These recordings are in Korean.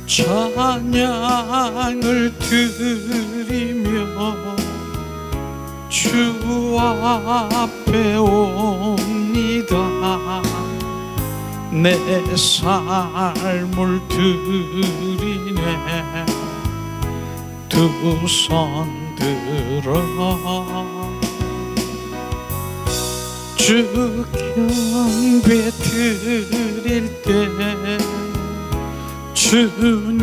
찬양을 드리며 주 앞에 옵니다. 내 삶을 드리네 두 손 들어 주 경배 드릴 때 주님을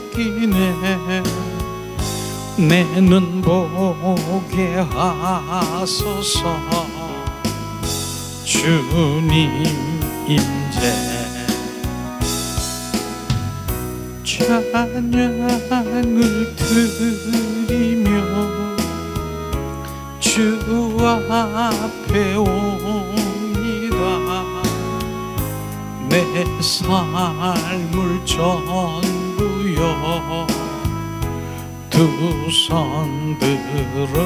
느끼네. 내 눈 보게 하소서 주님 임재. 찬양을 드리며 주 앞에 옵니다. 내 삶을 전부여 두 손 들어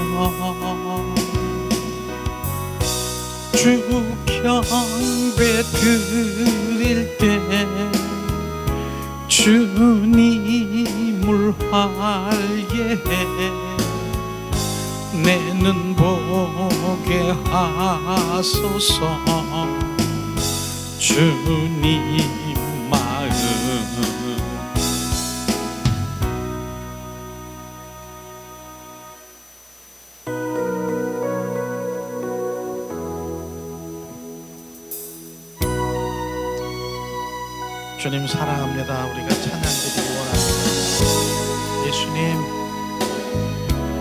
주 경배 드릴 때 주님을 알게 내 눈 보게 하소서 주님 마음. 주님 사랑합니다. 우리가 찬양드리기 원합니다. 예수님,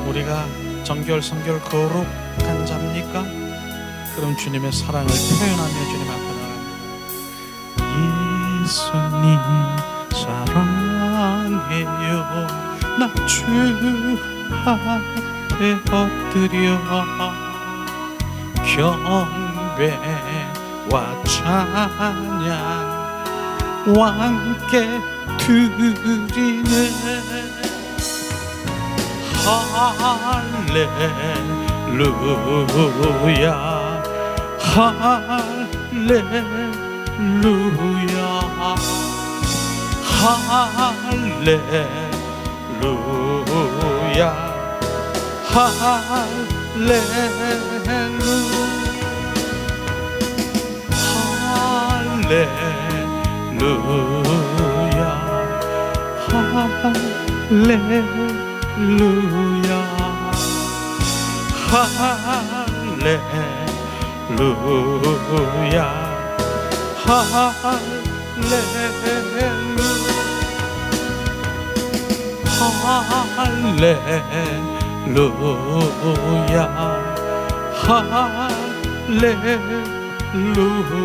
우리가 정결 성결 거룩한 자입니까? 그럼 주님의 사랑을 표현하며 주님 앞에 나갑니다. 예수님 사랑해요. 나 주 앞에 엎드려 경배와 찬양 왕께 드리네. 할렐루야 할렐루야 할렐루야 할렐루야 할렐루야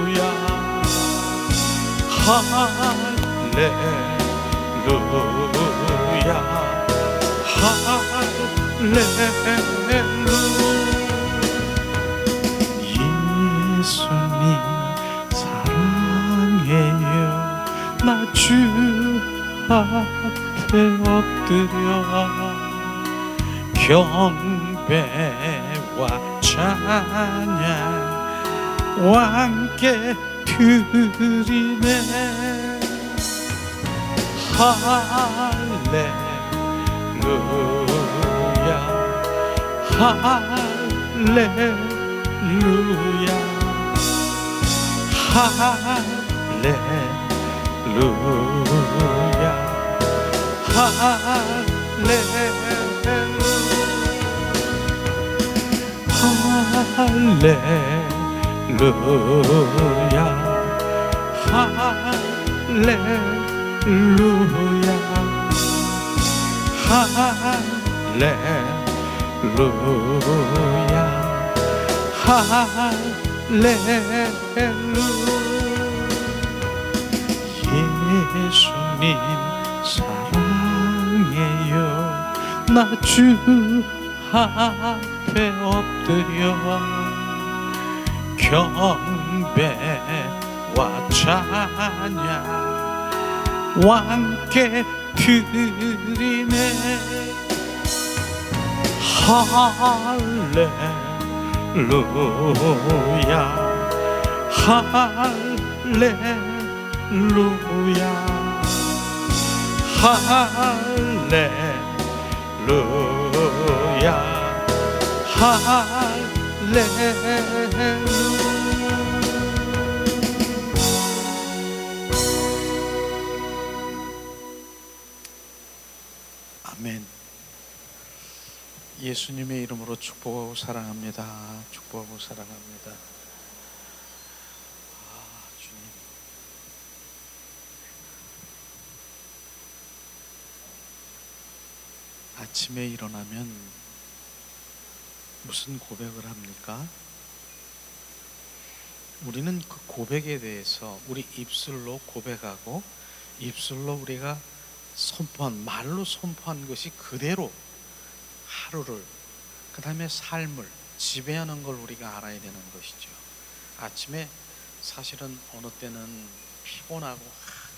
할렐루야 할렐루야 할렐루야 할렐루야 예수님 사랑해요. 나 주 앞에 엎드려 경배와 찬양 왕께 드리네. 할렐루야 할렐루야 할렐루야 할렐루야 할렐루야 할렐루야 할렐루야 예수님 사랑해요. 나 주 앞에 엎드려 경배와 찬양 왕께 드리네. 할렐루야 할렐루야 할렐루야 할렐루야. 아멘. 예수님의 이름으로 축복하고 사랑합니다. 축복하고 사랑합니다. 주님. 아침에 일어나면 무슨 고백을 합니까? 우리는 그 고백에 대해서 우리 입술로 고백하고 입술로 우리가 선포한, 말로 선포한 것이 그대로 하루를, 그 다음에 삶을 지배하는 걸 우리가 알아야 되는 것이죠. 아침에 사실은 어느 때는 피곤하고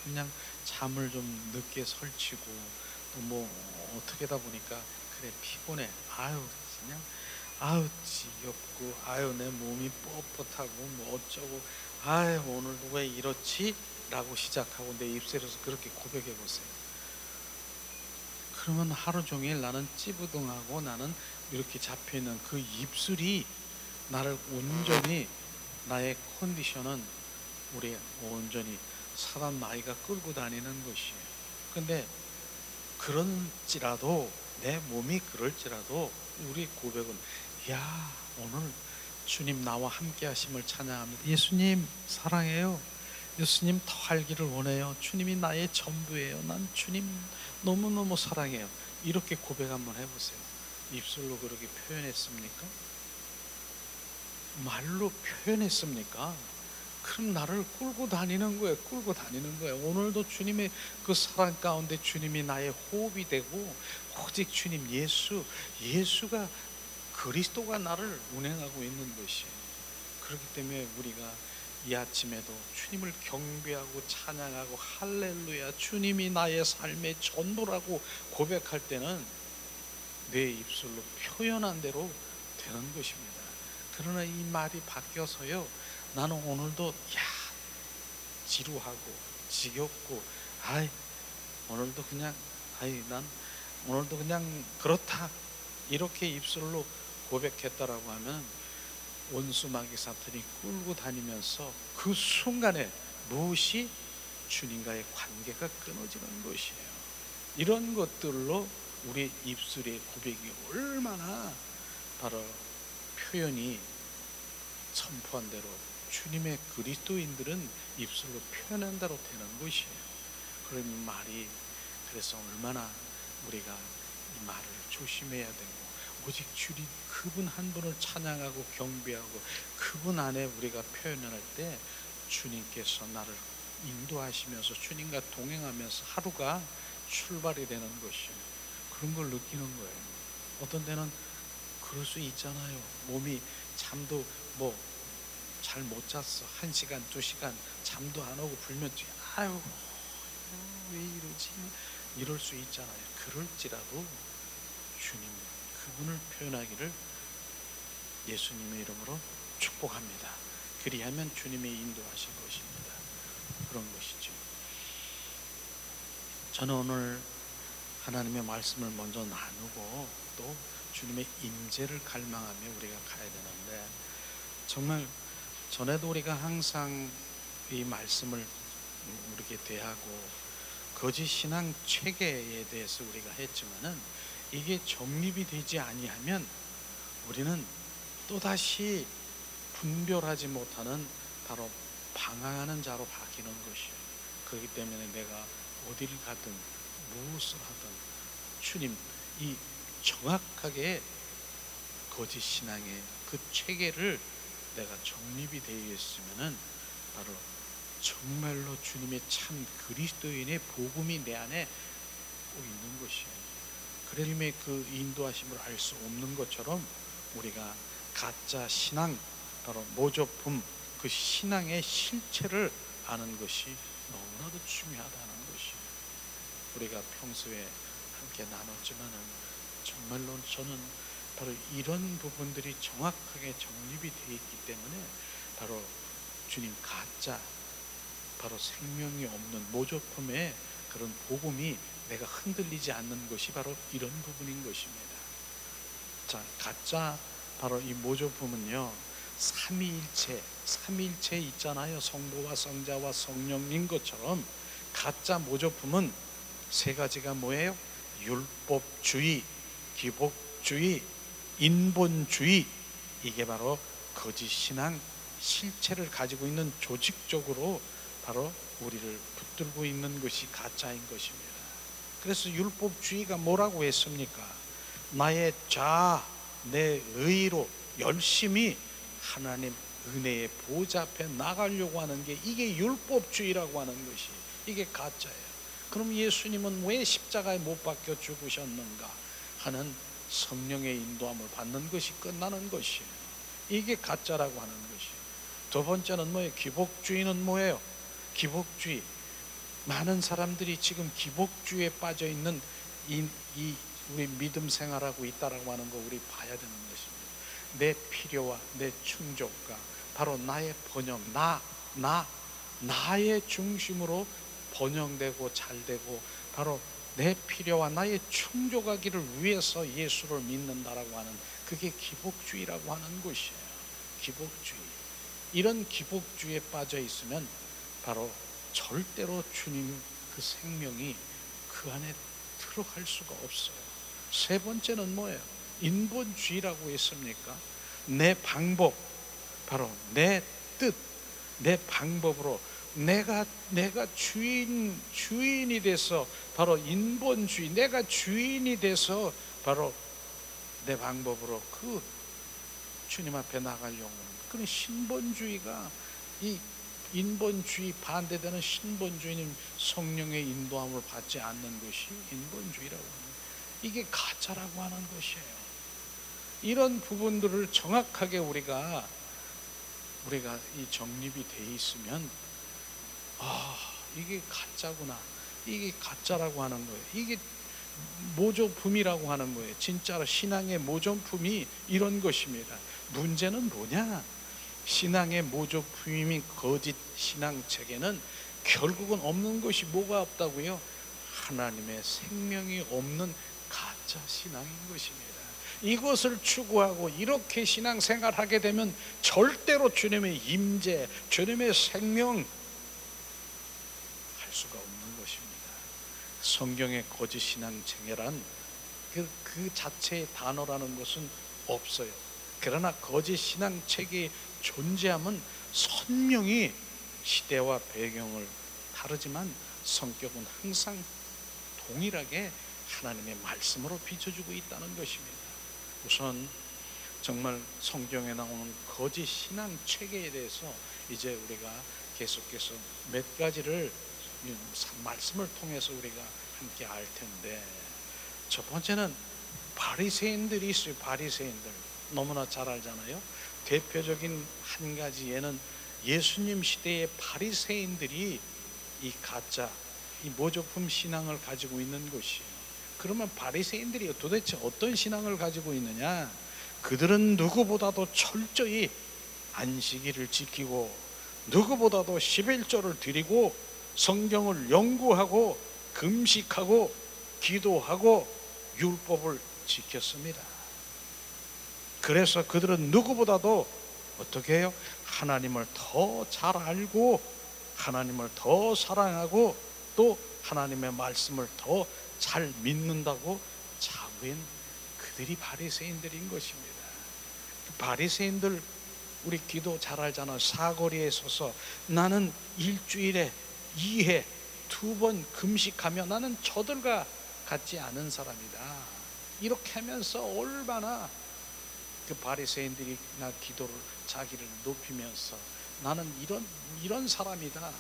그냥 잠을 좀 늦게 설치고 또 뭐 어떻게 하다 보니까 그래 피곤해, 아유 그냥 아유 지겹고 아유 내 몸이 뻣뻣하고 뭐 어쩌고 아유 오늘도 왜 이렇지? 라고 시작하고 내 입술에서 그렇게 고백해 보세요. 그러면 하루 종일 나는 찌부둥하고 나는 이렇게 잡혀있는 그 입술이 나를 온전히, 나의 컨디션은 우리 온전히 사단 마귀가 끌고 다니는 것이에요. 근데 그런지라도, 내 몸이 그럴지라도 우리 고백은 야 오늘 주님 나와 함께 하심을 찬양합니다. 예수님 사랑해요. 예수님 더 알기를 원해요. 주님이 나의 전부예요. 난 주님 너무너무 사랑해요. 이렇게 고백 한번 해보세요. 입술로 그렇게 표현했습니까? 말로 표현했습니까? 그럼 나를 끌고 다니는 거예요. 끌고 다니는 거예요. 오늘도 주님의 그 사랑 가운데 주님이 나의 호흡이 되고 오직 주님 예수가 그리스도가 나를 운행하고 있는 것이에요. 그렇기 때문에 우리가 이 아침에도 주님을 경배하고 찬양하고 할렐루야 주님이 나의 삶의 전부라고 고백할 때는 내 입술로 표현한 대로 되는 것입니다. 그러나 이 말이 바뀌어서요, 나는 오늘도 지루하고 지겹고 오늘도 그냥 난 오늘도 그냥 그렇다 이렇게 입술로 고백했다라고 하면 원수 마귀 사탄이 끌고 다니면서 그 순간에 무엇이 주님과의 관계가 끊어지는 것이에요. 이런 것들로 우리 입술의 고백이 얼마나 바로 표현이 선포한 대로 주님의 그리스도인들은 입술로 표현한 대로 되는 것이에요. 그런 이 말이 그래서 얼마나 우리가 이 말을 조심해야 되고 오직 주님 그분 한 분을 찬양하고 경배하고 그분 안에 우리가 표현을 할 때 주님께서 나를 인도하시면서 주님과 동행하면서 하루가 출발이 되는 것이에요. 그런 걸 느끼는 거예요. 어떤 때는 그럴 수 있잖아요. 몸이 잠도 잘 못 잤어. 1시간, 2시간 잠도 안 오고 불면증. 아유 왜 이러지? 이럴 수 있잖아요. 그럴지라도 주님 그분을 표현하기를 예수님의 이름으로 축복합니다. 그리하면 주님의 인도하신 것입니다. 그런 것이죠. 저는 오늘 하나님의 말씀을 먼저 나누고 또 주님의 임재를 갈망하며 우리가 가야 되는데, 정말 전에도 우리가 항상 이 말씀을 이렇게 대하고 거짓 신앙 체계에 대해서 우리가 했지만은 이게 정립이 되지 아니하면 우리는 또다시 분별하지 못하는 바로 방황하는 자로 바뀌는 것이에요. 그렇기 때문에 내가 어디를 가든 무엇을 하든 주님 이 정확하게 거짓 신앙의 그 체계를 내가 정립이 되어 있으면은 바로 정말로 주님의 참 그리스도인의 복음이 내 안에 꼭 있는 것이에요. 그러림의 그 인도하심을 알 수 없는 것처럼 우리가 가짜 신앙, 바로 모조품, 그 신앙의 실체를 아는 것이 너무나도 중요하다는 것이에요. 우리가 평소에 함께 나눴지만은 정말로 저는 바로 이런 부분들이 정확하게 정립이 되어 있기 때문에 바로 주님 가짜, 바로 생명이 없는 모조품의 그런 복음이 내가 흔들리지 않는 것이 바로 이런 부분인 것입니다. 자, 가짜 바로 이 모조품은요, 삼위일체 있잖아요. 성부와 성자와 성령인 것처럼 가짜 모조품은 세 가지가 뭐예요? 율법주의, 기복주의, 인본주의. 이게 바로 거짓 신앙 실체를 가지고 있는 조직적으로 바로 우리를 붙들고 있는 것이 가짜인 것입니다. 그래서 율법주의가 뭐라고 했습니까? 나의 자아, 내 의로 열심히 하나님 은혜의 보좌 앞에 나가려고 하는 게, 이게 율법주의라고 하는 것이, 이게 가짜예요. 그럼 예수님은 왜 십자가에 못 박혀 죽으셨는가 하는 성령의 인도함을 받는 것이 끝나는 것이에요. 이게 가짜라고 하는 것이에요. 두 번째는 뭐예요? 기복주의는 뭐예요? 기복주의. 많은 사람들이 지금 기복주의에 빠져 있는 이 우리 믿음 생활하고 있다라고 하는 거 우리 봐야 되는 것입니다. 내 필요와 내 충족과 바로 나의 번영, 나의 중심으로 번영되고 잘되고 바로 내 필요와 나의 충족하기를 위해서 예수를 믿는다라고 하는, 그게 기복주의라고 하는 것이에요. 기복주의. 이런 기복주의에 빠져 있으면 바로 절대로 주님 그 생명이 그 안에 들어갈 수가 없어요. 세 번째는 뭐예요? 인본주의라고 했습니까? 내 방법, 바로 내 뜻, 내 방법으로 내가 주인이 돼서 바로 인본주의, 내가 주인이 돼서 바로 내 방법으로 그 주님 앞에 나가려고 하는 그런 신본주의가, 이 인본주의 반대되는 신본주의는 성령의 인도함을 받지 않는 것이 인본주의라고 하는 거예요. 이게 가짜라고 하는 것이에요. 이런 부분들을 정확하게 우리가 이 정립이 돼 있으면, 이게 가짜구나, 이게 가짜라고 하는 거예요. 이게 모조품이라고 하는 거예요. 진짜로 신앙의 모조품이 이런 것입니다. 문제는 뭐냐? 신앙의 모조품인 거짓 신앙책에는 결국은 없는 것이 뭐가 없다고요? 하나님의 생명이 없는 가짜 신앙인 것입니다. 이것을 추구하고 이렇게 신앙생활하게 되면 절대로 주님의 임재, 주님의 생명 할 수가 없는 것입니다. 성경의 거짓 신앙체계란 그 자체의 단어라는 것은 없어요. 그러나 거짓 신앙체계의 존재함은 선명히 시대와 배경을 다르지만 성격은 항상 동일하게 하나님의 말씀으로 비춰주고 있다는 것입니다. 우선 정말 성경에 나오는 거짓 신앙 체계에 대해서 이제 우리가 계속해서 몇 가지를 말씀을 통해서 우리가 함께 알 텐데, 첫 번째는 바리새인들이 있어요. 바리새인들 너무나 잘 알잖아요. 대표적인 한 가지 예는 예수님 시대의 바리새인들이 이 가짜, 이 모조품 신앙을 가지고 있는 것이에요. 그러면 바리새인들이 도대체 어떤 신앙을 가지고 있느냐? 그들은 누구보다도 철저히 안식일을 지키고 누구보다도 11조를 드리고 성경을 연구하고 금식하고 기도하고 율법을 지켰습니다. 그래서 그들은 누구보다도 어떻게 해요? 하나님을 더 잘 알고 하나님을 더 사랑하고 또 하나님의 말씀을 더 잘 믿는다고 자부한 그들이 바리새인들인 것입니다. 바리새인들 우리 기도 잘 알잖아요. 사거리에 서서 나는 일주일에 2회 2번 금식하며 나는 저들과 같지 않은 사람이다. 이렇게 하면서 얼마나 그 바리새인들이 나 기도를 자기를 높이면서 나는 이런 사람이다.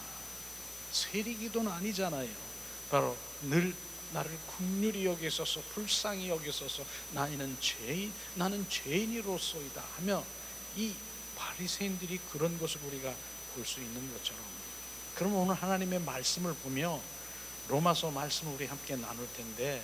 세리기도는 아니잖아요. 바로 늘 나를 긍휼히 여기소서 불쌍히 여기소서 나는 죄인이로소이다 하며 이 바리새인들이 그런 것을 우리가 볼 수 있는 것처럼, 그럼 오늘 하나님의 말씀을 보며 로마서 말씀을 우리 함께 나눌 텐데,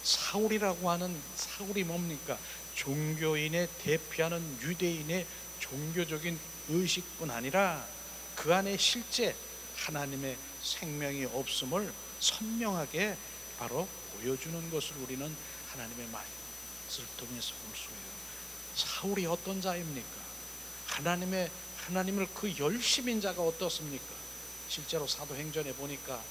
사울이라고 하는 사울이 뭡니까? 종교인의 대표하는 유대인의 종교적인 의식뿐 아니라 그 안에 실제 하나님의 생명이 없음을 선명하게 바로 보여주는 것을 우리는 하나님의 말씀을 통해서 볼 수 있어요. 사울이 어떤 자입니까? 하나님을 그 열심인 자가 어떻습니까? 실제로 사도행전에 보니까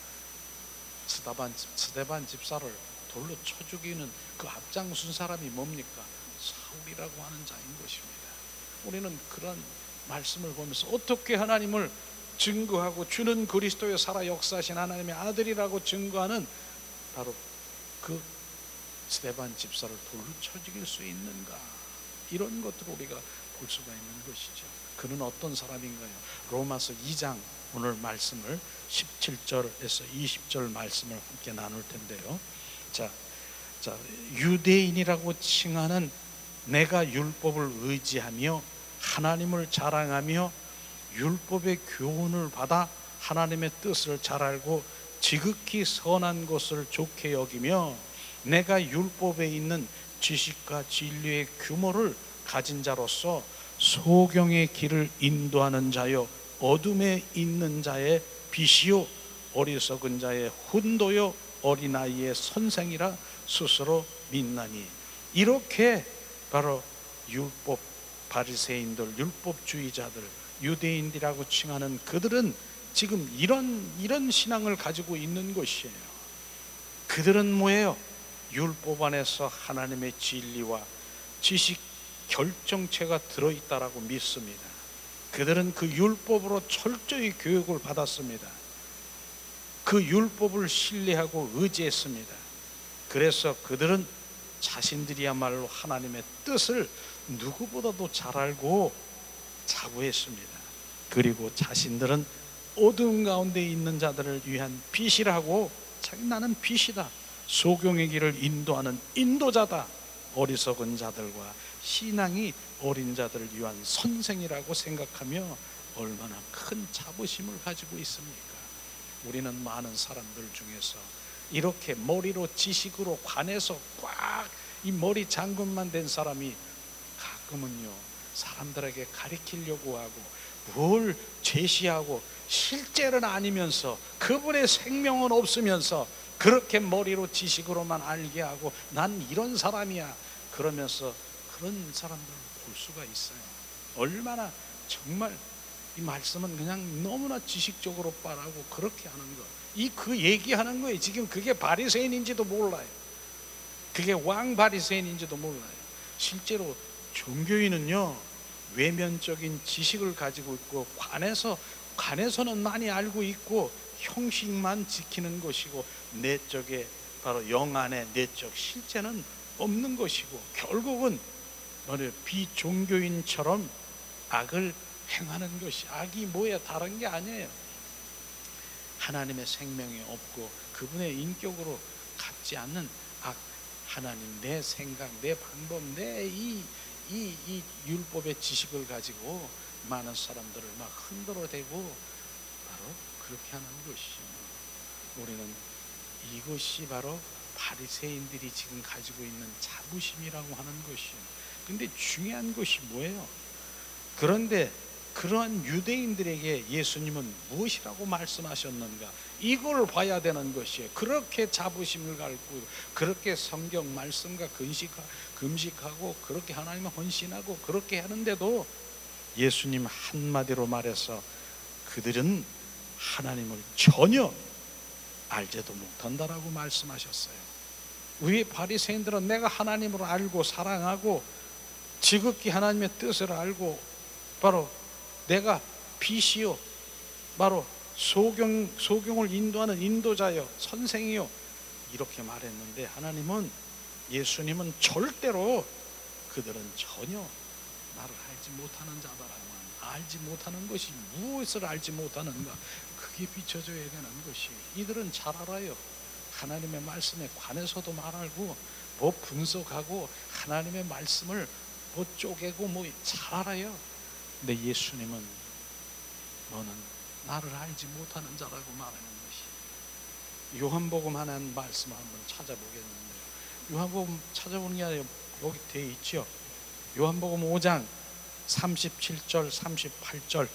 스데반 집사를 돌로 쳐 죽이는 그 앞장선 사람이 뭡니까? 사울이라고 하는 자인 것입니다. 우리는 그런 말씀을 보면서 어떻게 하나님을 증거하고 주는 그리스도의 살아 역사하신 하나님의 아들이라고 증거하는 바로 그 스데반 집사를 돌로 쳐 죽일 수 있는가? 이런 것들을 우리가 볼 수가 있는 것이죠. 그는 어떤 사람인가요? 로마서 2장 오늘 말씀을 17절에서 20절 말씀을 함께 나눌 텐데요. 자, 유대인이라고 칭하는 내가 율법을 의지하며 하나님을 자랑하며 율법의 교훈을 받아 하나님의 뜻을 잘 알고 지극히 선한 것을 좋게 여기며 내가 율법에 있는 지식과 진리의 규모를 가진 자로서 소경의 길을 인도하는 자요 어둠에 있는 자의 빛이요 어리석은 자의 훈도요 어린아이의 선생이라 스스로 믿나니. 이렇게 바로 율법 바리새인들, 율법주의자들, 유대인들이라고 칭하는 그들은 지금 이런 신앙을 가지고 있는 것이에요. 그들은 뭐예요? 율법 안에서 하나님의 진리와 지식 결정체가 들어있다라고 믿습니다. 그들은 그 율법으로 철저히 교육을 받았습니다. 그 율법을 신뢰하고 의지했습니다. 그래서 그들은 자신들이야말로 하나님의 뜻을 누구보다도 잘 알고 자부했습니다. 그리고 자신들은 어두운 가운데 있는 자들을 위한 빛이라고, 나는 빛이다, 소경의 길을 인도하는 인도자다, 어리석은 자들과 신앙이 어린 자들을 위한 선생이라고 생각하며 얼마나 큰 자부심을 가지고 있습니까? 우리는 많은 사람들 중에서 이렇게 머리로 지식으로 관해서 꽉 이 머리 잠금만 된 사람이 가끔은요 사람들에게 가리키려고 하고 뭘 제시하고 실제는 아니면서 그분의 생명은 없으면서 그렇게 머리로 지식으로만 알게 하고 난 이런 사람이야 그러면서 그런 사람들을 볼 수가 있어요. 얼마나 정말 이 말씀은 그냥 너무나 지식적으로 말하고 그렇게 하는 거, 그 얘기하는 거예요. 지금 그게 바리새인인지도 몰라요. 그게 왕 바리새인인지도 몰라요. 실제로 종교인은요 외면적인 지식을 가지고 있고 관에서는 많이 알고 있고 형식만 지키는 것이고 내적에 바로 영 안에 내적 실제는 없는 것이고 결국은 비종교인처럼 악을 행하는 것이, 악이 뭐야 다른 게 아니에요. 하나님의 생명이 없고 그분의 인격으로 갖지 않는 악, 하나님 내 생각, 내 방법, 내 이 율법의 지식을 가지고 많은 사람들을 막 흔들어대고 바로 그렇게 하는 것이죠. 우리는 이것이 바로 바리새인들이 지금 가지고 있는 자부심이라고 하는 것이에요. 근데 중요한 것이 뭐예요? 그런데 그러한 유대인들에게 예수님은 무엇이라고 말씀하셨는가? 이걸 봐야 되는 것이에요. 그렇게 자부심을 갖고 그렇게 성경 말씀과 금식하고 그렇게 하나님을 헌신하고 그렇게 하는데도 예수님 한마디로 말해서 그들은 하나님을 전혀 알지도 못한다라고 말씀하셨어요. 왜 바리새인들은 내가 하나님을 알고 사랑하고 지극히 하나님의 뜻을 알고 바로 내가 빛이요 바로 소경을 인도하는 인도자요 선생이요 이렇게 말했는데 하나님은, 예수님은 절대로 그들은 전혀 나를 알지 못하는 자다라고, 알지 못하는 것이 무엇을 알지 못하는가, 그게 비춰져야 되는 것이. 이들은 잘 알아요. 하나님의 말씀에 관해서도 말하고 뭐 분석하고 하나님의 말씀을 뭐 쪼개고 뭐 잘 알아요. 근데 예수님은 너는 나를 알지 못하는 자라고 말하는 것이. 요한복음 하나는 말씀을 한번 찾아보겠는데요. 요한복음 찾아보는 게 아니라 여기 되어 있죠. 요한복음 5장 37절 38절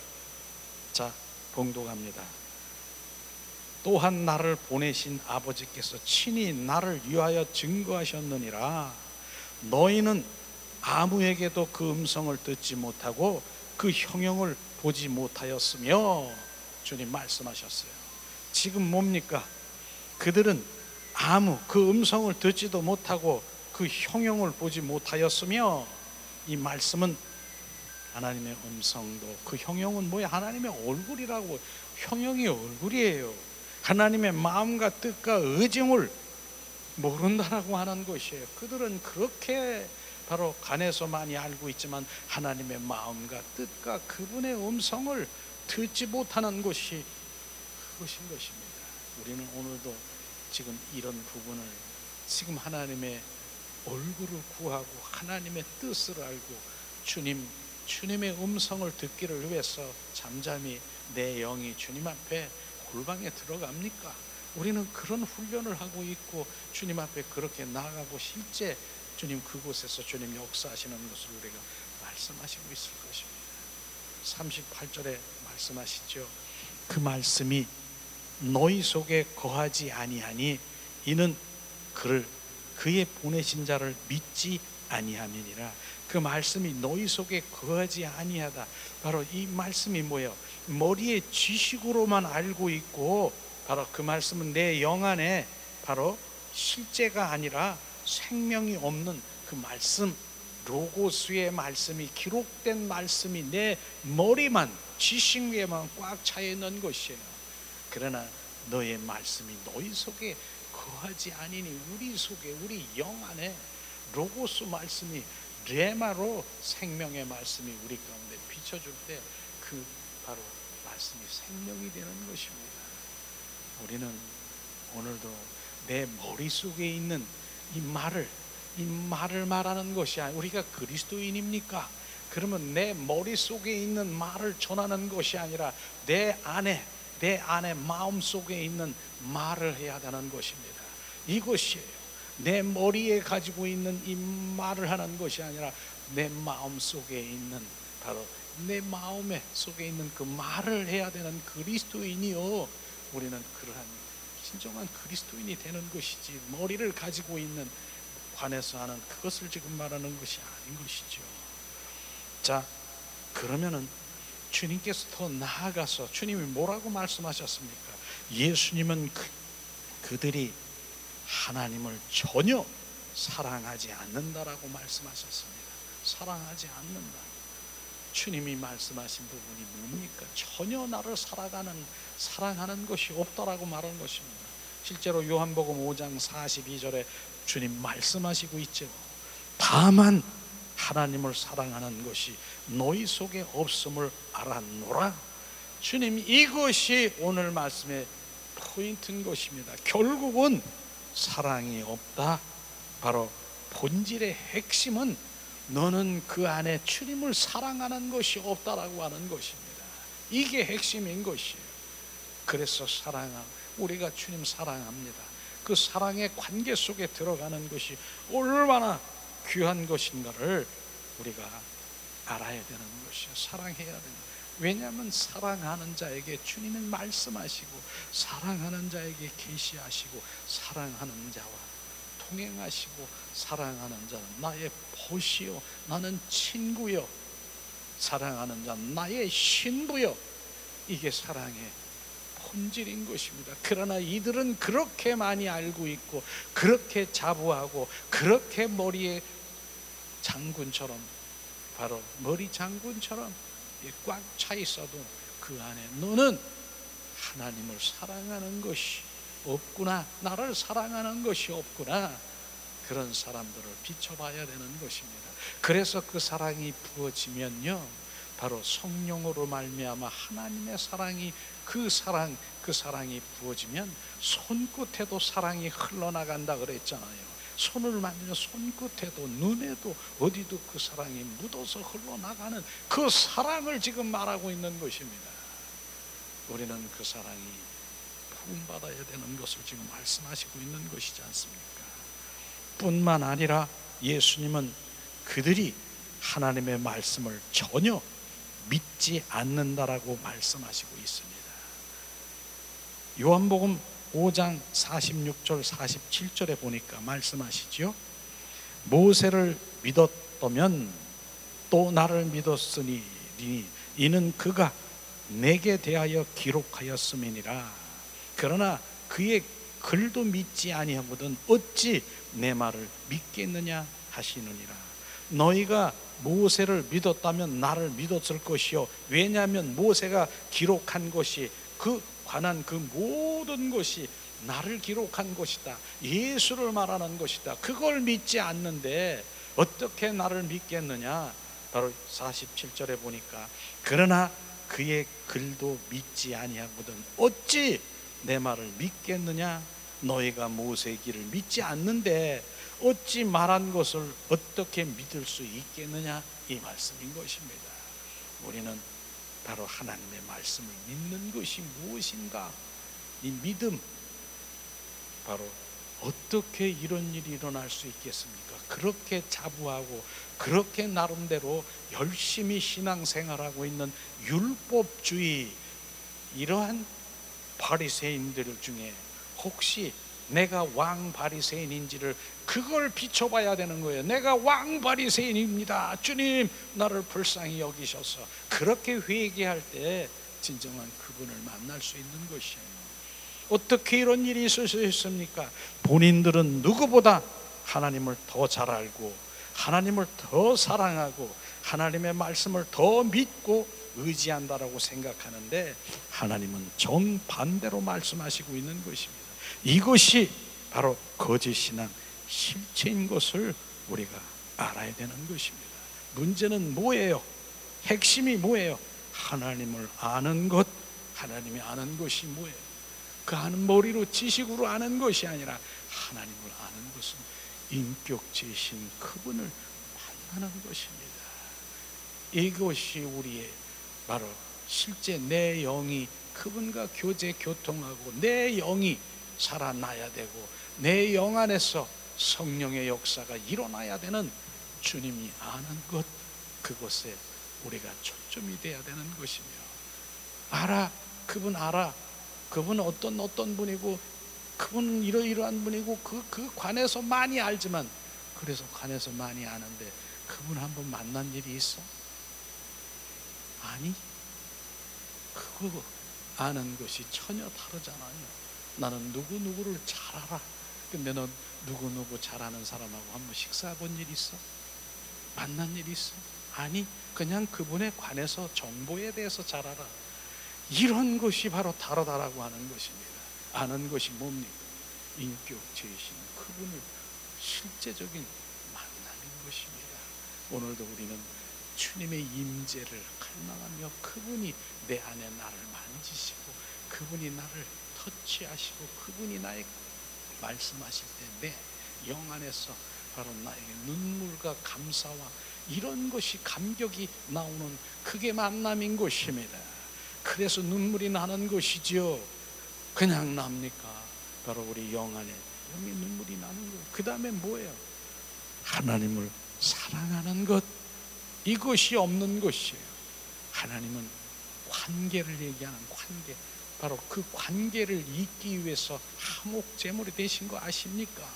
자 봉독합니다. 또한 나를 보내신 아버지께서 친히 나를 위하여 증거하셨느니라. 너희는 아무에게도 그 음성을 듣지 못하고 그 형용을 보지 못하였으며, 주님 말씀하셨어요. 지금 뭡니까? 그들은 그 음성을 듣지도 못하고 그 형용을 보지 못하였으며, 이 말씀은 하나님의 음성도, 그 형용은 뭐야? 하나님의 얼굴이라고. 형용이 얼굴이에요. 하나님의 마음과 뜻과 의중을 모른다라고 하는 것이에요. 그들은 그렇게 바로 간에서 많이 알고 있지만 하나님의 마음과 뜻과 그분의 음성을 듣지 못하는 것이 그것인 것입니다. 우리는 오늘도 지금 이런 부분을, 지금 하나님의 얼굴을 구하고 하나님의 뜻을 알고 주님의 음성을 듣기를 위해서 잠잠히 내 영이 주님 앞에 골방에 들어갑니까? 우리는 그런 훈련을 하고 있고 주님 앞에 그렇게 나아가고 실제 주님 그곳에서 주님 역사하시는 것을 우리가 말씀하시고 있을 것입니다. 38절에 말씀하시죠. 그 말씀이 너희 속에 거하지 아니하니 이는 그의 보내신 자를 믿지 아니함이니라. 그 말씀이 너희 속에 거하지 아니하다. 바로 이 말씀이 뭐예요? 머리에 지식으로만 알고 있고, 바로 그 말씀은 내 영 안에 바로 실제가 아니라 생명이 없는 그 말씀, 로고스의 말씀이, 기록된 말씀이 내 머리만, 지식 위에만 꽉 차 있는 것이에요. 그러나 너의 말씀이 너희 속에 거하지 아니니, 우리 속에, 우리 영 안에 로고스 말씀이, 레마로 생명의 말씀이 우리 가운데 비춰줄 때 그 바로 말씀이 생명이 되는 것입니다. 우리는 오늘도 내 머릿속에 있는 이 말을 말하는 것이 아니라, 우리가 그리스도인입니까? 그러면 내 머릿속에 있는 말을 전하는 것이 아니라 내 안에 마음속에 있는 말을 해야 되는 것입니다. 이것이에요. 내 머리에 가지고 있는 이 말을 하는 것이 아니라 내 마음속에 있는, 바로 내 마음 속에 있는 그 말을 해야 되는 그리스도인이요, 우리는 그러한 진정한 그리스도인이 되는 것이지, 머리를 가지고 있는 관에서 하는 그것을 지금 말하는 것이 아닌 것이죠. 자, 그러면은 주님께서 더 나아가서 주님이 뭐라고 말씀하셨습니까? 예수님은 그들이 하나님을 전혀 사랑하지 않는다라고 말씀하셨습니다. 사랑하지 않는다. 주님이 말씀하신 부분이 뭡니까? 전혀 나를 사랑하는 것이 없다라고 말한 것입니다. 실제로 요한복음 5장 42절에 주님 말씀하시고 있죠. 다만 하나님을 사랑하는 것이 너희 속에 없음을 알았노라. 주님, 이것이 오늘 말씀의 포인트인 것입니다. 결국은 사랑이 없다. 바로 본질의 핵심은 너는 그 안에 주님을 사랑하는 것이 없다라고 하는 것입니다. 이게 핵심인 것이에요. 그래서 우리가 주님 사랑합니다. 그 사랑의 관계 속에 들어가는 것이 얼마나 귀한 것인가를 우리가 알아야 되는 것이에요. 사랑해야 되는 것이에요. 왜냐하면 사랑하는 자에게 주님은 말씀하시고, 사랑하는 자에게 계시하시고, 사랑하는 자와 동행하시고, 사랑하는 자는 나의 보시요, 나는 친구요, 사랑하는 자는 나의 신부요. 이게 사랑의 본질인 것입니다. 그러나 이들은 그렇게 많이 알고 있고, 그렇게 자부하고, 그렇게 머리에 장군처럼, 바로 머리 장군처럼 꽉 차 있어도 그 안에 너는 하나님을 사랑하는 것이 없구나, 나를 사랑하는 것이 없구나. 그런 사람들을 비춰봐야 되는 것입니다. 그래서 그 사랑이 부어지면요, 바로 성령으로 말미암아 하나님의 사랑이, 그 사랑이 부어지면 손끝에도 사랑이 흘러나간다 그랬잖아요. 손을 만지면 손끝에도 눈에도 어디도 그 사랑이 묻어서 흘러나가는 그 사랑을 지금 말하고 있는 것입니다. 우리는 그 사랑이 부음받아야 되는 것을 지금 말씀하시고 있는 것이지 않습니까? 뿐만 아니라 예수님은 그들이 하나님의 말씀을 전혀 믿지 않는다라고 말씀하시고 있습니다. 요한복음 5장 46절 47절에 보니까 말씀하시죠. 모세를 믿었다면 또 나를 믿었으니 이는 그가 내게 대하여 기록하였음이니라. 그러나 그의 글도 믿지 아니하거든 어찌 내 말을 믿겠느냐 하시느니라. 너희가 모세를 믿었다면 나를 믿었을 것이요, 왜냐하면 모세가 기록한 것이 그 관한 그 모든 것이 나를 기록한 것이다, 예수를 말하는 것이다. 그걸 믿지 않는데 어떻게 나를 믿겠느냐. 바로 47절에 보니까 그러나 그의 글도 믿지 아니하거든 어찌 내 말을 믿겠느냐. 너희가 모세의 길을 믿지 않는데 어찌 말한 것을 어떻게 믿을 수 있겠느냐, 이 말씀인 것입니다. 우리는 바로 하나님의 말씀을 믿는 것이 무엇인가, 이 믿음, 바로 어떻게 이런 일이 일어날 수 있겠습니까? 그렇게 자부하고 그렇게 나름대로 열심히 신앙생활하고 있는 율법주의 이러한 바리새인들 중에 혹시 내가 왕 바리새인인지를 그걸 비춰봐야 되는 거예요. 내가 왕 바리새인입니다, 주님 나를 불쌍히 여기셔서, 그렇게 회개할 때 진정한 그분을 만날 수 있는 것이에요. 어떻게 이런 일이 있을 수 있습니까? 본인들은 누구보다 하나님을 더 잘 알고 하나님을 더 사랑하고 하나님의 말씀을 더 믿고 의지한다라고 생각하는데 하나님은 정반대로 말씀하시고 있는 것입니다. 이것이 바로 거짓신앙 실체인 것을 우리가 알아야 되는 것입니다. 문제는 뭐예요? 핵심이 뭐예요? 하나님을 아는 것. 하나님이 아는 것이 뭐예요? 그 아는 머리로 지식으로 아는 것이 아니라 하나님을 아는 것은 인격체이신 그분을 만나는 것입니다. 이것이 우리의 바로 실제 내 영이 그분과 교제 교통하고 내 영이 살아나야 되고 내 영 안에서 성령의 역사가 일어나야 되는 주님이 아는 것, 그것에 우리가 초점이 돼야 되는 것이며, 알아, 그분 알아, 그분 어떤 분이고 그분은 이러이러한 분이고 그 관에서 많이 알지만, 그래서 관에서 많이 아는데 그분 한번 만난 일이 있어? 아니, 그거 아는 것이 전혀 다르잖아요. 나는 누구누구를 잘 알아. 근데 넌 누구누구 잘 아는 사람하고 한번 식사해 본 일 있어? 만난 일 있어? 아니, 그냥 그분에 관해서 정보에 대해서 잘 알아. 이런 것이 바로 다르다라고 하는 것입니다. 아는 것이 뭡니까? 인격체이신 그분을 실제적인 만남인 것입니다. 오늘도 우리는 주님의 임재를 갈망하며 그분이 내 안에 나를 만지시고 그분이 나를 터치하시고 그분이 나에게 말씀하실 때 내 영 안에서 바로 나에게 눈물과 감사와 이런 것이 감격이 나오는 그게 만남인 것입니다. 그래서 눈물이 나는 것이지요. 그냥 납니까? 바로 우리 영 안에 영의 눈물이 나는 것. 그 다음에 뭐예요? 하나님을 사랑하는 것. 이것이 없는 것이에요. 하나님은 관계를 얘기하는 관계, 바로 그 관계를 잇기 위해서 화목제물이 되신 거 아십니까?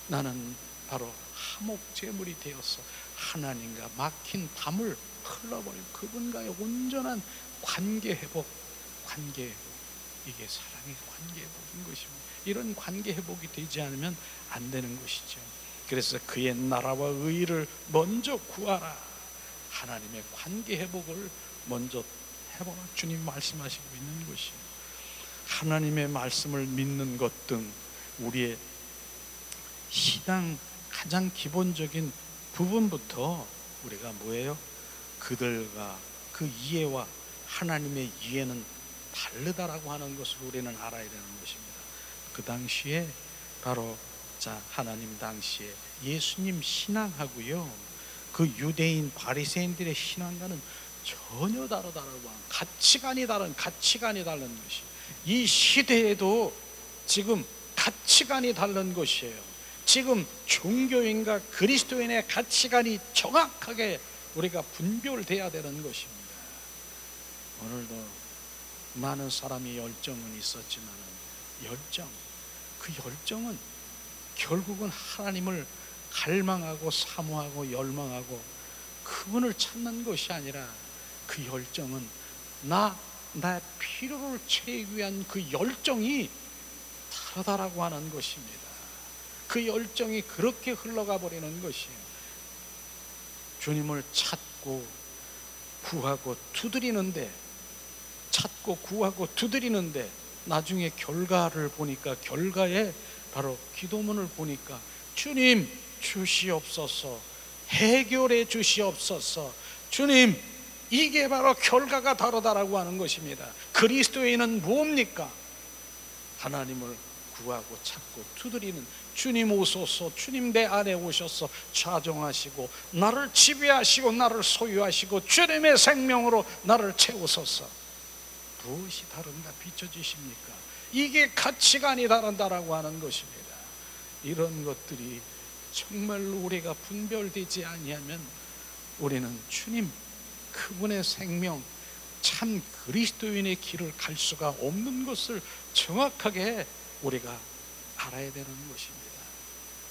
나는 바로 화목제물이 되어서 하나님과 막힌 담을 흘러버리고 그분과의 온전한 관계회복, 이게 사랑의 관계회복인 것입니다. 이런 관계회복이 되지 않으면 안 되는 것이죠. 그래서 그의 나라와 의를 먼저 구하라. 하나님의 관계회복을 먼저 해보라. 주님 말씀하시고 있는 것이에요. 하나님의 말씀을 믿는 것 등 우리의 신앙 가장 기본적인 부분부터 우리가 뭐예요? 그들과 그 이해와 하나님의 이해는 다르다라고 하는 것을 우리는 알아야 되는 것입니다. 그 당시에 바로 하나님 당시에 예수님 신앙하고요, 그 유대인 바리새인들의 신앙과는 전혀 다르다라고 하는, 가치관이 다른 것이, 이 시대에도 지금 가치관이 다른 것이에요. 지금 종교인과 그리스도인의 가치관이 정확하게 우리가 분별돼야 되는 것입니다. 오늘도 많은 사람이 열정은 있었지만 열정, 그 열정은 결국은 하나님을 갈망하고 사모하고 열망하고 그분을 찾는 것이 아니라 그 열정은 나의 필요를 채우기 위한 그 열정이 다르다라고 하는 것입니다. 그 열정이 그렇게 흘러가 버리는 것이에요. 주님을 찾고 구하고 두드리는데, 찾고 구하고 두드리는데 나중에 결과를 보니까, 결과에 바로 기도문을 보니까 주님 주시옵소서, 해결해 주시옵소서, 주님 이게 바로 결과가 다르다라고 하는 것입니다. 그리스도인은 뭡니까? 하나님을 구하고 찾고 두드리는, 주님 오소서, 주님 내 안에 오셔서 좌정하시고 나를 지배하시고 나를 소유하시고 주님의 생명으로 나를 채우소서. 무엇이 다른가 비춰주십니까? 이게 가치관이 다른다라고 하는 것입니다. 이런 것들이 정말로 우리가 분별되지 아니하면 우리는 주님 그분의 생명, 참 그리스도인의 길을 갈 수가 없는 것을 정확하게 우리가 알아야 되는 것입니다.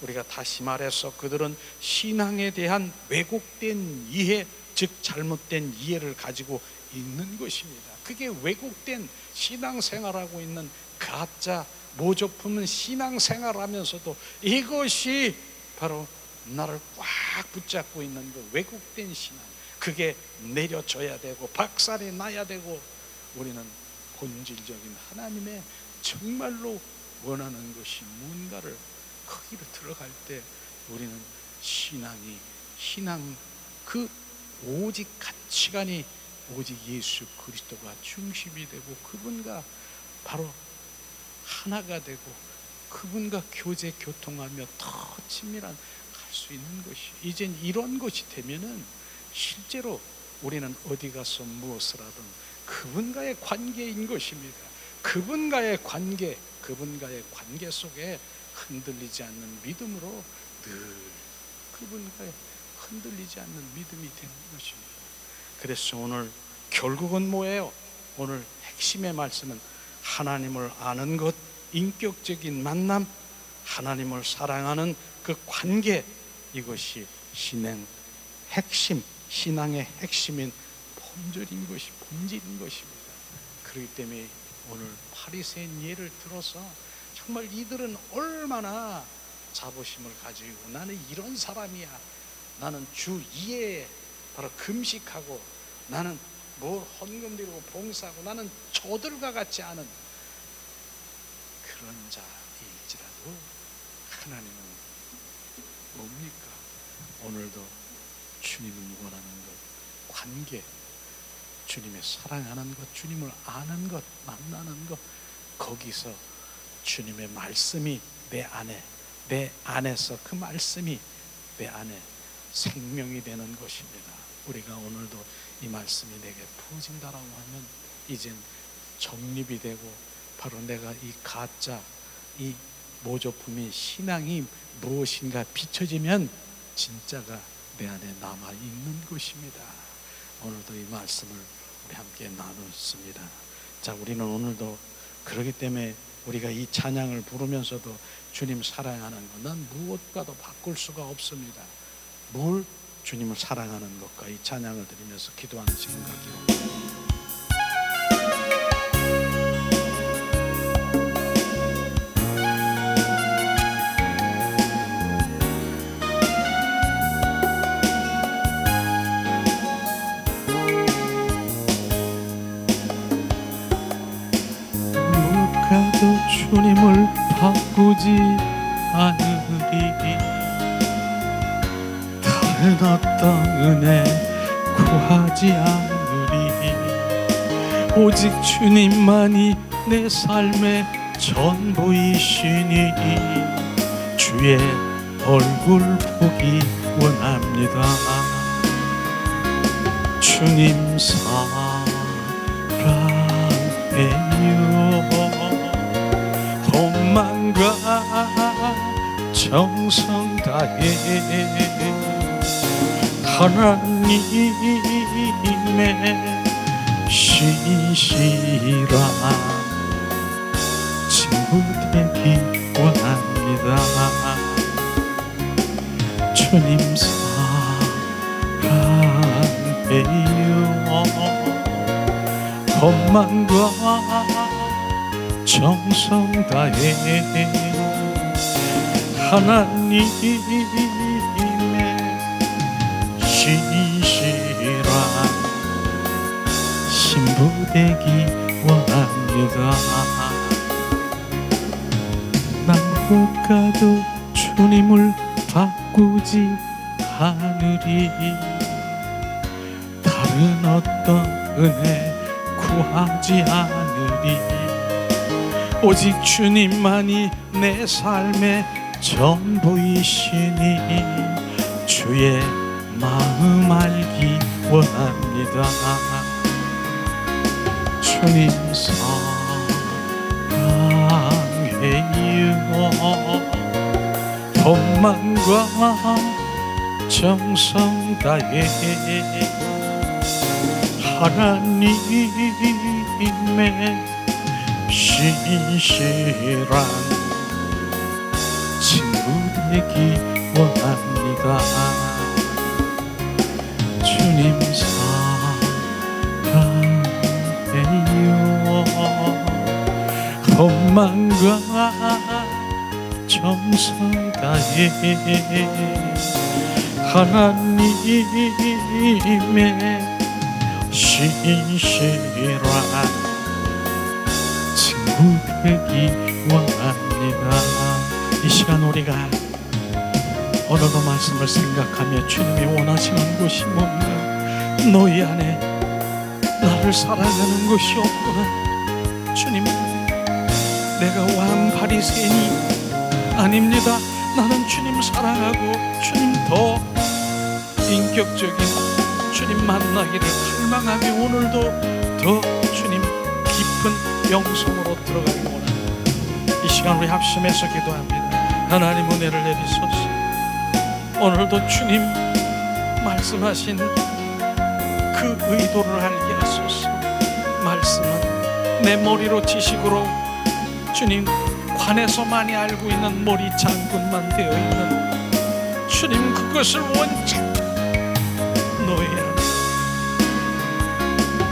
우리가 다시 말해서 그들은 신앙에 대한 왜곡된 이해, 즉 잘못된 이해를 가지고 있는 것입니다. 그게 왜곡된 신앙생활하고 있는 가짜 모조품은 신앙생활하면서도 이것이 바로 나를 꽉 붙잡고 있는 그 왜곡된 신앙, 그게 내려져야 되고 박살이 나야 되고, 우리는 본질적인 하나님의 정말로 원하는 것이 뭔가를 거기로 들어갈 때 우리는 신앙 그 오직 가치관이 오직 예수 그리스도가 중심이 되고 그분과 바로 하나가 되고 그분과 교제 교통하며 더 친밀한 갈 수 있는 것이, 이젠 이런 것이 되면은 실제로 우리는 어디 가서 무엇을 하든 그분과의 관계인 것입니다. 그분과의 관계 속에 흔들리지 않는 믿음으로 늘 그분과의 흔들리지 않는 믿음이 되는 것입니다. 그래서 오늘 결국은 뭐예요? 오늘 핵심의 말씀은 하나님을 아는 것, 인격적인 만남, 하나님을 사랑하는 그 관계, 이것이 신앙의 핵심인 본질인 것입니다. 그렇기 때문에 오늘 바리새인 예를 들어서 정말 이들은 얼마나 자부심을 가지고 나는 이런 사람이야, 나는 주 2회에 바로 금식하고 나는 뭘 헌금드리고 봉사하고 나는 저들과 같지 않은 그런 자일지라도 하나님은 뭡니까? 오늘도 주님을 원하는 것, 관계, 주님의 사랑하는 것, 주님을 아는 것, 만나는 것, 거기서 주님의 말씀이 내 안에서 그 말씀이 내 안에 생명이 되는 것입니다. 우리가 오늘도 이 말씀이 내게 부어진다라고 하면 이젠 정립이 되고 바로 내가 이 가짜, 이 모조품이 신앙이 무엇인가 비춰지면 진짜가 내 안에 남아있는 것입니다. 오늘도 이 말씀을 우리 함께 나눴습니다. 자, 우리는 오늘도 그렇기 때문에 우리가 이 찬양을 부르면서도 주님 사랑하는 것, 난 무엇과도 바꿀 수가 없습니다. 뭘? 주님을 사랑하는 것과 이 찬양을 드리면서 기도하는 시간 갖기로. 누가도 주님을 바꾸지 않으리, 다른 어떤 은혜 구하지 않으리, 오직 주님만이 내 삶의 전부이시니 주의 얼굴 보기 원합니다. 주님 사랑해요. 헌만과 정성 다해 하나님의 신실한 친구 되기 원합니다. 주님 사랑해요. 헌만과 정성 다해 하나님의 신실한 신부 되기 원합니다. 난 못 가도 주님을 바꾸지 않으리. 다른 어떤 은혜 구하지 않으리. 오직 주님만이 내 삶의 전부이시니 주의 마음 알기 원합니다. 주님 사랑해요. 헌만과 정성 다해 하나님의 신실한 친구 되기 원합니다. 주님 사랑해요. 헌만과 정성 다해 하나님의 신실한 친구 되기 원합니다. 이 시간 우리가 오늘도 말씀을 생각하며 주님이 원하시는 것이 뭔가, 너희 안에 나를 사랑하는 것이 없구나. 주님, 내가 왕 바리새인이 아닙니다. 나는 주님 사랑하고 주님 더 인격적인 주님 만나기를 갈망하며 오늘도 더 주님 깊은 영성으로 들어가기 원합니다. 이 시간 우리 합심해서 기도합니다. 하나님 은혜를 내리소서. 오늘도 주님 말씀하신 그 의도를 알게 하소서. 말씀은 내 머리로 지식으로 주님 관에서 많이 알고 있는 머리 장군만 되어 있는 주님, 그것을 원치 너희 안에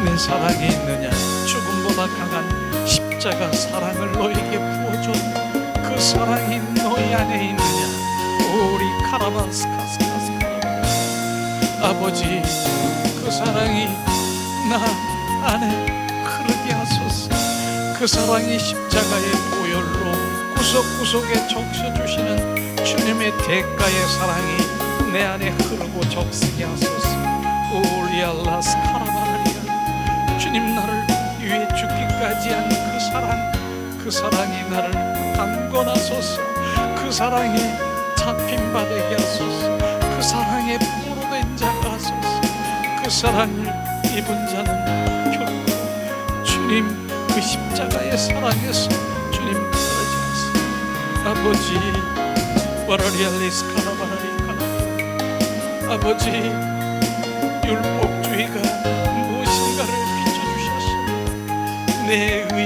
내 사랑이 있느냐? 죽음보다 강한 십자가 사랑을 너에게 부어준 그 사랑이 너희 안에 있느냐? 우리 카라바스카스카스카 아버지, 그 사랑이 나 안에 흐르게 하소서. 그 사랑이 십자가의 보혈로 구석구석에 적셔주시는 주님의 대가의 사랑이 내 안에 흐르고 적시게 하소서. 오리알라스카라바리아, 주님 나를 위해 죽기까지 한 그 사랑이 나를 강건하소서. 그 사랑에 잡힌 바 되게 하소서. 그 사랑에 포로된 자가 하소서. 그 사랑을 입은 자는 결코 주님 그 십자가의 사랑에서 주님 떨어지 않습니다. 아버지, 와라리알리스카라바라리카나, 아버지, 율법주의가 무엇인가를 비춰주셨습니다. 내 의, 내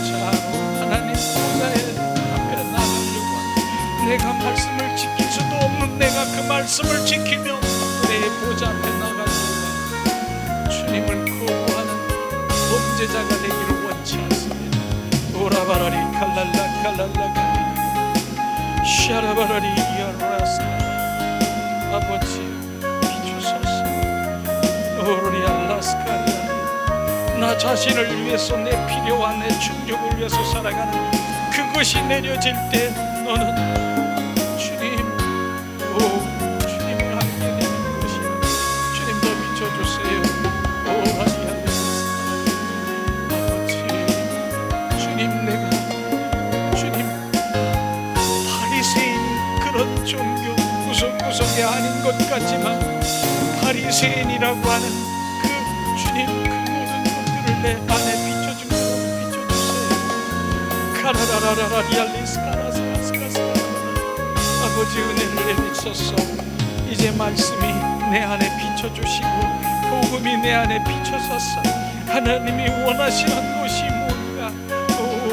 자로 하나님 보좌에 앞에 나가려고 내가 말씀을 지킬 수도 없는 내가 그 말씀을 지키며 내 보좌 앞에 나가려고 주님을 거부하는 범죄자가 되기를 원치 않습니다. 오라바라리 칼랄라 칼랄라가 샤라바라리 야라스, 아버지 비추소서. 오리알라스카라, 나 자신을 위해서 내 필요와 내 충족을 위해서 살아가는 그것이 내려질 때 너는 주님, 주님을 알게 되는 것이야. 주님 더 비춰주세요. 오라리알라스, 아버지, 주님, 내가 주님 바리새인 그런 종교 구석구석에 아닌 것 같지만 바리새인이라고 하는 그 주님 그 모든 것들을 내 안에 비춰준 대로 비춰주세요. 카라라라라 리알리스카라스카스카스, 아버지 은혜를 내리소서. 이제 말씀이 내 안에 비춰주시고 복음이 내 안에 비춰서서 하나님이 원하시는 것이 뭔가, 오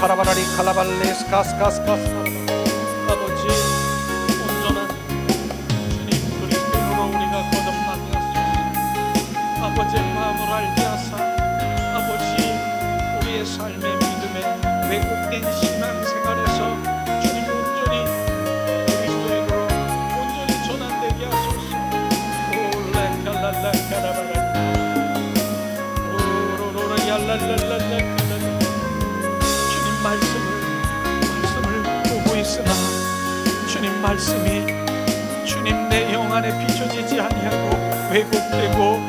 카라바라리 칼라발레스 가스가스가스. 아버지 온전한 주님 그리스도로 우리가 거듭나게 하소서. 아버지의 마음을 알게 하사 아버지 우리의 삶의 믿음에 왜곡된 신앙생활에서 주님 온전히 그리스도인으로 온전히 전환되게 하소서. 올레 칼랄라 카라바라리 오로로로 얄랄랄랄라. 말씀을 보고 있으나 주님 말씀이 주님 내 영 안에 비춰지지 아니하고 왜곡되고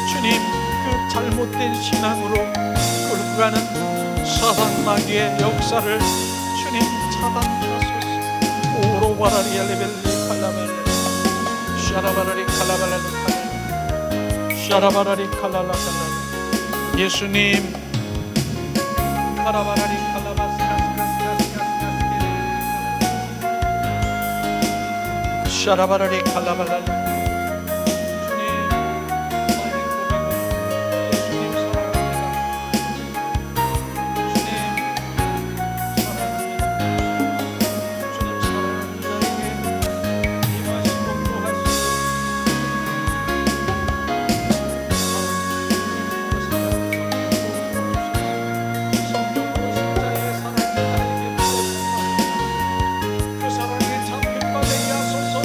주님 그 잘못된 신앙으로 끌고 가는 사단 마귀의 역사를 주님 차단하소서. 오로바라리 알레벨리 칼라벨레 샤라바라리 칼라벨레 샤라바라리 칼랄라 칼라. 예수님 카라바라리 샤라바라리 칼라발랄라. 주님 마음의 고백은 예수님 사랑합니다. 주님 사랑합니다. 주님 사랑하는 자에게 임하시고 또 하시고 성령으로 십자가의 사랑이 나에게 부어주사 그 사랑에 참된 바 되게 하소서.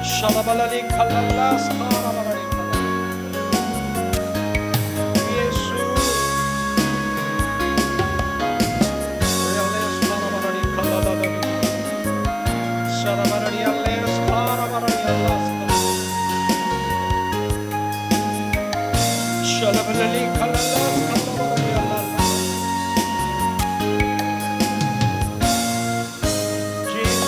샤라발라리 칼랄라 스타라발라리 예수 알레스 카라발라리 칼랄라리 샤라발라리 알레스 카라발라리 알라스 샤라발라리 칼랄라 카라발라리 알라스 예수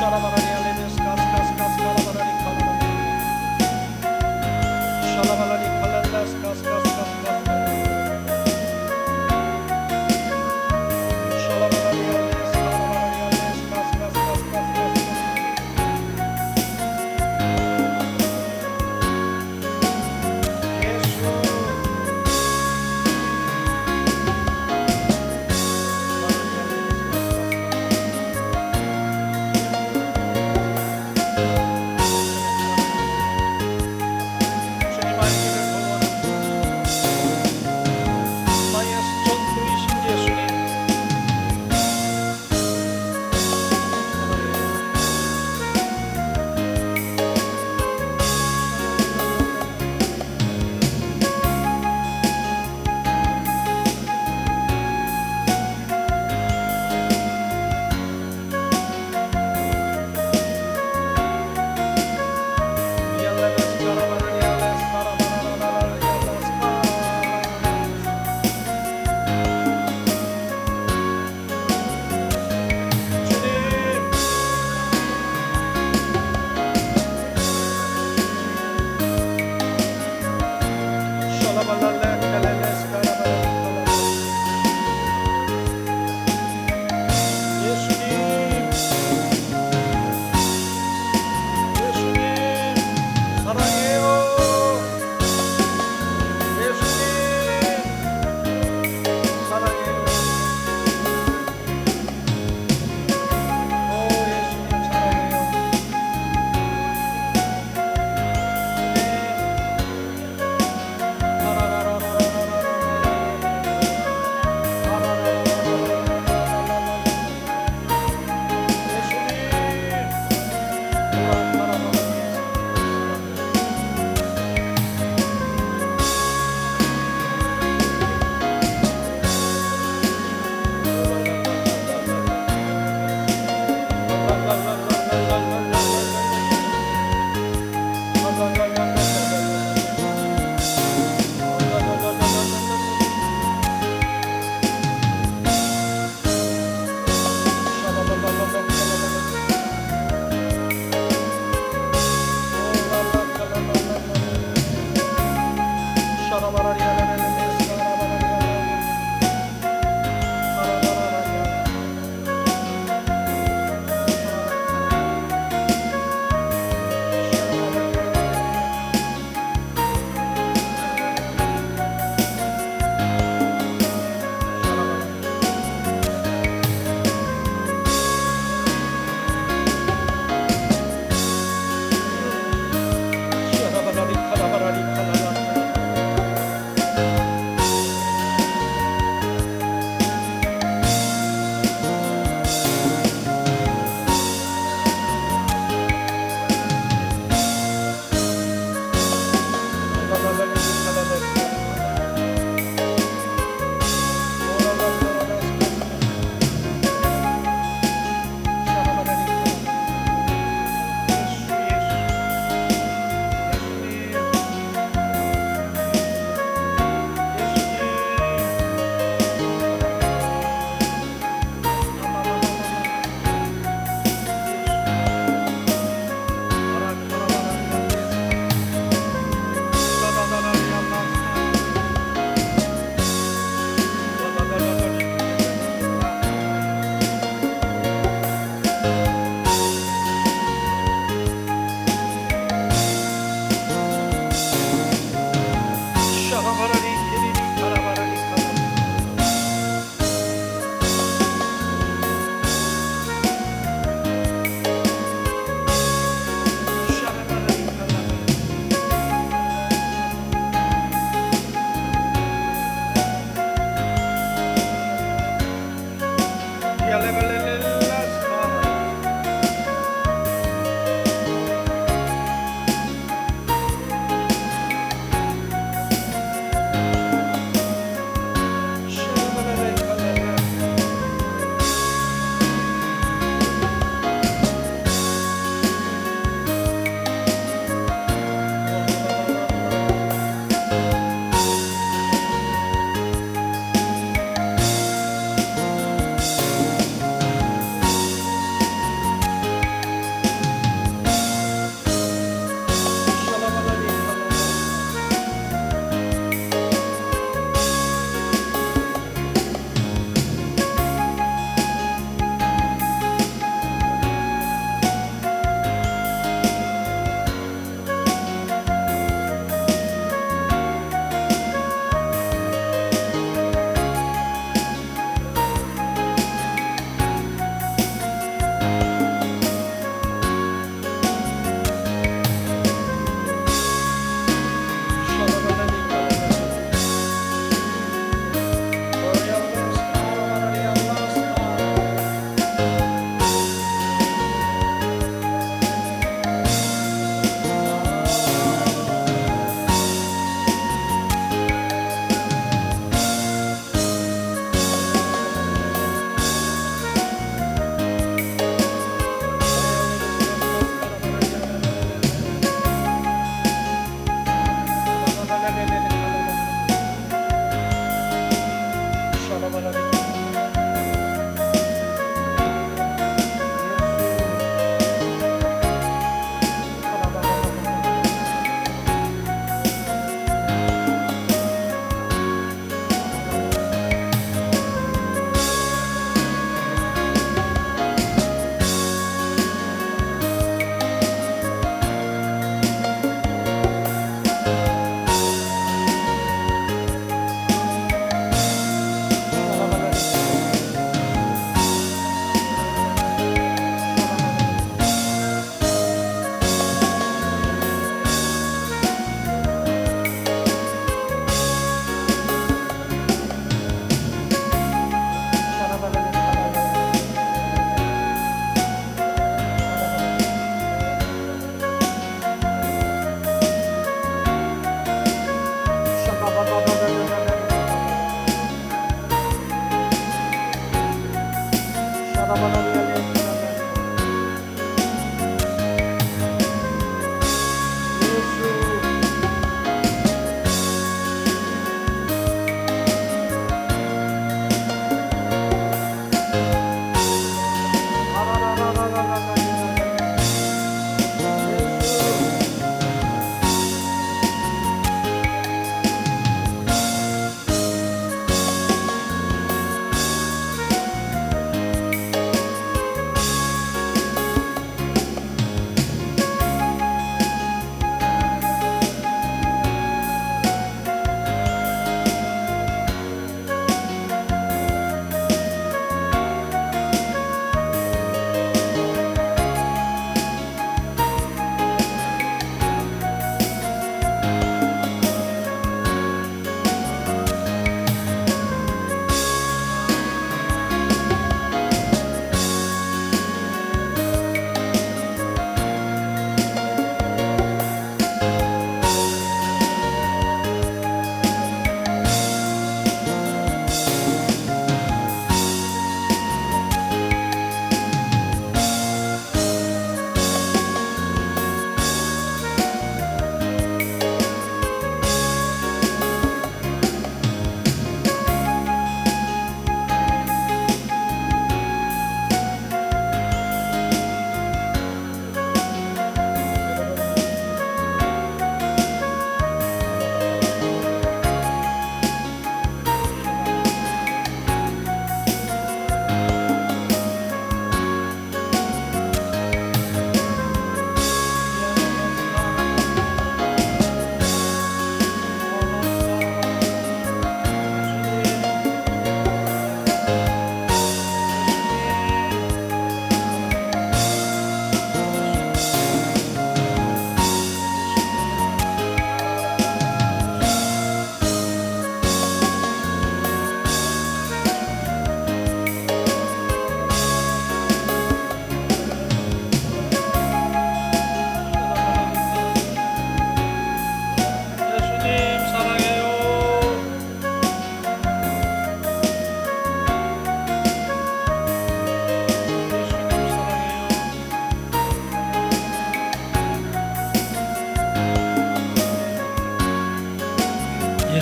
샤라바라니 알레데스 가스가스가스가라바라니 칼라바라니 샤라바라니 칼란다스 가스가스가스가스가라바라니 샤라바라니 알레데스 가라바라니 알레데스 가스가스가스가스가라바라니 예수 샤라바라니 알레데스 가스가스가스가라바라니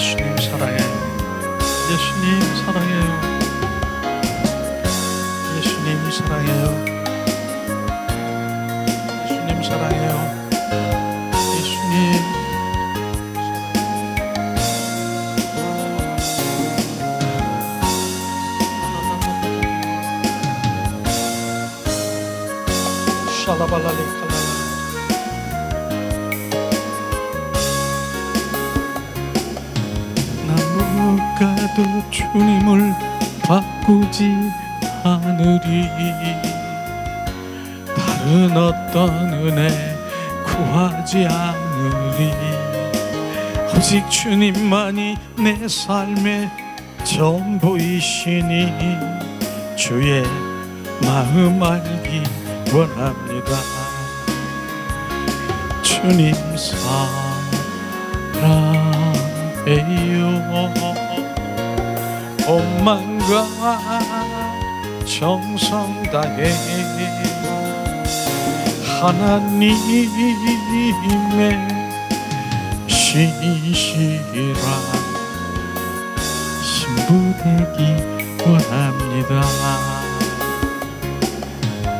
예수님 사랑해요. 예수님 사랑해요. 예수님 사랑해요. 예수님 사랑해요. 예수님 샬라발랄리칼라. 나무가도 주님을 바꾸지 않으리. 다른 어떤 은혜 구하지 않으리. 오직 주님만이 내 삶의 전부이시니 주의 마음 알기 원합니다. 주님 사랑해요. 온맘과 정성 다해 하나님의 신실한 신부 되기 원합니다.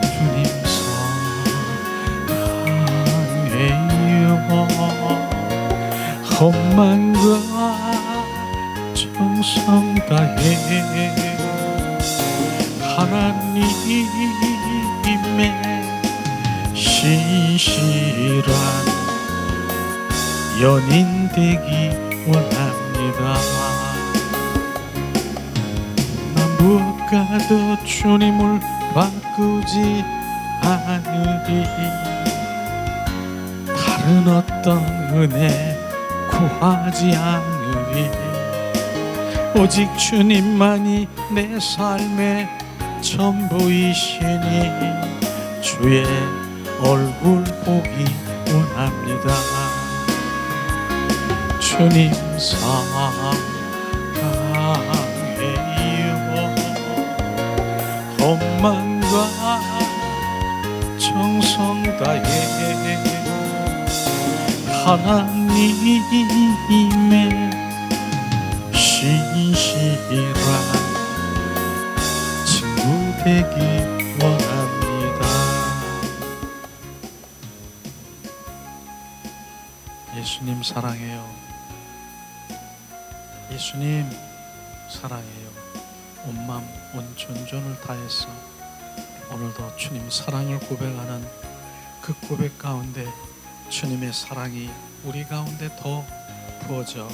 주님 사랑해요. 험만과 정성 다해 하나님의 신실한 연인 되기 원합니다. 난 무엇과도 주님을 바꾸지 않으리. 다른 어떤 은혜 구하지 않으리. 오직 주님만이 내 삶의 전부이시니 주의 얼굴 보기 원합니다. 주님 사랑해요. 엄만과 정성 다해 하나님의 신실한 친구 되기 원합니다. 예수님 사랑해요. 예수님 사랑해요. 온 마음 온 전전을 다해서 오늘도 주님 사랑을 고백하는 그 고백 가운데 주님의 사랑이 우리 가운데 더 부어져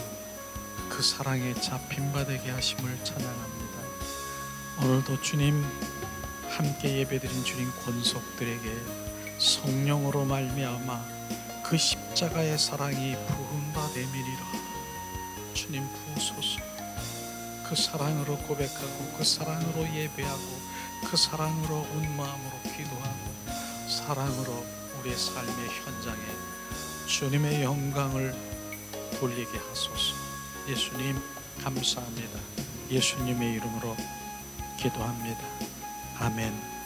그 사랑에 잡힌 바 되게 하심을 찬양합니다. 오늘도 주님 함께 예배드린 주님 권속들에게 성령으로 말미암아 그 십자가의 사랑이 부은 바 되밀이라. 주님 부으소서. 그 사랑으로 고백하고 그 사랑으로 예배하고 그 사랑으로 온 마음으로 기도하고 사랑으로 우리의 삶의 현장에 주님의 영광을 돌리게 하소서. 예수님 감사합니다. 예수님의 이름으로 기도합니다. 아멘.